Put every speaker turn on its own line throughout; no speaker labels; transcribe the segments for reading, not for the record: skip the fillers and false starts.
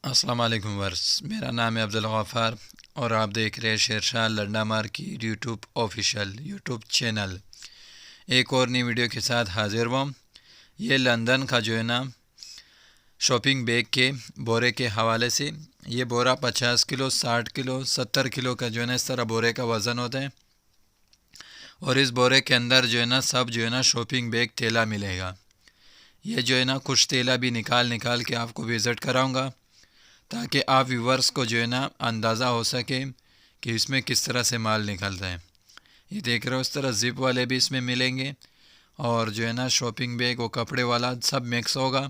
अस्सलाम वालेकुम वर्स, मेरा नाम है अब्दुल गफ़ार और आप देख रहे हैं Shershah Landa market YouTube official YouTube channel. एक और नई वीडियो के साथ हाजिर हुआ। ये लंदन का जो है ना शॉपिंग बैग के बोरे के हवाले से, ये बोरा 50 किलो 60 किलो 70 किलो का जो है ना इस तरह बोरे का वज़न होता है। और इस बोरे के अंदर जो है ना सब जो है ना शॉपिंग बैग थैला मिलेगा। ये जो है ना कुछ थैला भी निकाल के आपको विज़िट कराऊंगा ताकि आप व्यूवर्स को जो है ना अंदाज़ा हो सके कि इसमें किस तरह से माल निकलता है। ये देख रहे हो, इस तरह ज़िप वाले भी इसमें मिलेंगे और जो है ना शॉपिंग बैग वो कपड़े वाला सब मिक्स होगा।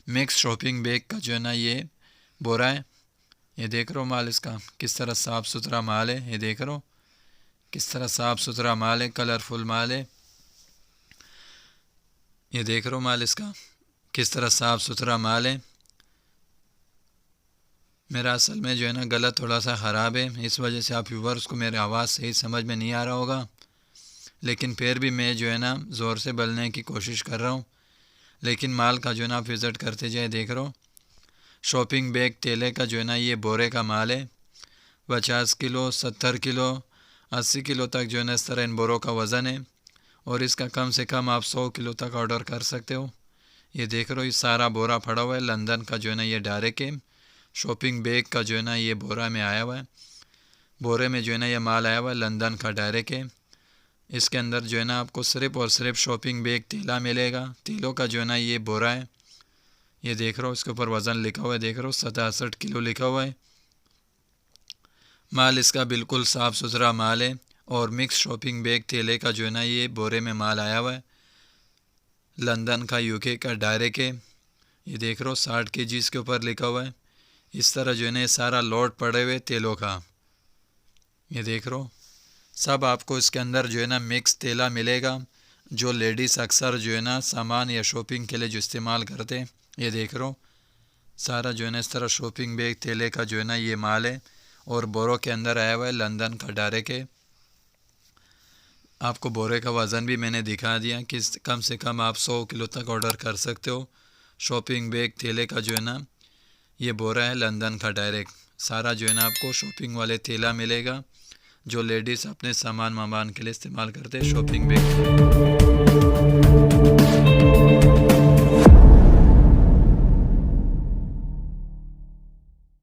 मिक्स शॉपिंग बैग का जो है ना ये बोरा है। ये देख रहे हो माल इसका किस तरह साफ़ सुथरा माल है। ये देख रहे हो किस तरह साफ़ सुथरा माल है, कलरफुल माल है। ये देख रहे हो माल इसका किस तरह साफ़ सुथरा माल है। मेरा असल में जो है ना गला थोड़ा सा ख़राब है, इस वजह से आप व्यूवर्स को मेरी आवाज़ सही समझ में नहीं आ रहा होगा, लेकिन फिर भी मैं जो है ना ज़ोर से बोलने की कोशिश कर रहा हूँ। लेकिन माल का जो है ना आप विज़िट करते जाए। देख रहे हो शॉपिंग बैग तेले का जो है ना ये बोरे का माल है। 50 किलो 70 किलो 80 किलो तक जो है ना इस तरह इन बोरों का वज़न है और इसका कम से कम आप 100 किलो तक ऑर्डर कर सकते हो। ये देख रहे हो ये सारा बोरा पड़ा हुआ है लंदन का जो है ना ये डायरेक्ट है। शॉपिंग बैग का जो है ना ये बोरा में आया हुआ है। बोरे में जो है ना ये माल आया हुआ है लंदन का डायरेक्ट है। इसके अंदर जो है ना आपको सिर्फ़ और सिर्फ शॉपिंग बैग तेला मिलेगा। तेलों का जो है ना ये बोरा है। ये देख रहे हो इसके ऊपर वज़न लिखा हुआ है, देख रहे हो 67 किलो लिखा हुआ है। माल इसका बिल्कुल साफ़ सुथरा माल है और मिक्स शॉपिंग बैग तेले का जो है ना ये बोरे में माल आया हुआ है लंदन का, यूके का डायरेक्ट है। ये देख रहे हो 60 kg इसके ऊपर लिखा हुआ है। इस तरह जो है ना ये सारा लोड पड़े हुए तेलों का। ये देख रहे हो सब आपको इसके अंदर जो है ना मिक्स तेला मिलेगा जो लेडीज़ अक्सर जो है ना सामान या शॉपिंग के लिए जो इस्तेमाल करते हैं। ये देख रहे हो सारा जो है ना इस तरह शॉपिंग बैग तेले का जो है ना ये माल है और बोरों के अंदर आया हुआ है लंदन का डायरेक्ट है। आपको बोरे का वज़न भी मैंने दिखा दिया कि कम से कम आप 100 किलो तक ऑर्डर कर सकते हो। शॉपिंग बैग तेले का जो है ना ये बोरा है लंदन का डायरेक्ट। सारा जो है ना आपको शॉपिंग वाले थैला मिलेगा जो लेडीज़ अपने सामान वामान के लिए इस्तेमाल करते हैं शॉपिंग बैग।